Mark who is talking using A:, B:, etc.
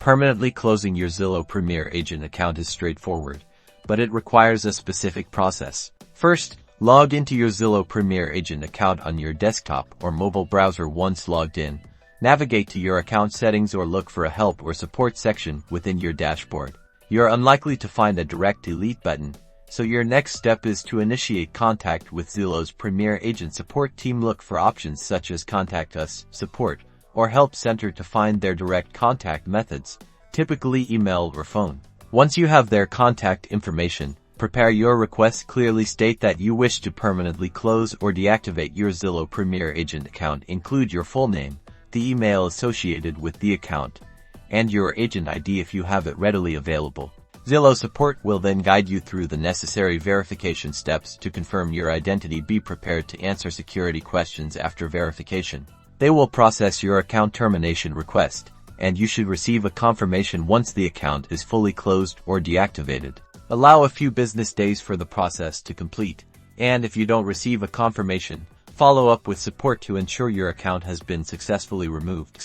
A: Permanently closing your Zillow Premier Agent account is straightforward, but it requires a specific process. First, log into your Zillow Premier Agent account on your desktop or mobile browser. Once logged in, navigate to your account settings or look for a help or support section within your dashboard. You're unlikely to find a direct delete button, so your next step is to initiate contact with Zillow's Premier Agent support team. Look for options such as Contact Us, Support, or Help Center to find their direct contact methods, typically email or phone. Once you have their contact information, prepare your request. Clearly state that you wish to permanently close or deactivate your Zillow Premier Agent account. Include your full name, the email associated with the account, and your agent ID if you have it readily available. Zillow support will then guide you through the necessary verification steps to confirm your identity. Be prepared to answer security questions after verification. They will process your account termination request, and you should receive a confirmation once the account is fully closed or deactivated. Allow a few business days for the process to complete, and if you don't receive a confirmation, follow up with support to ensure your account has been successfully removed.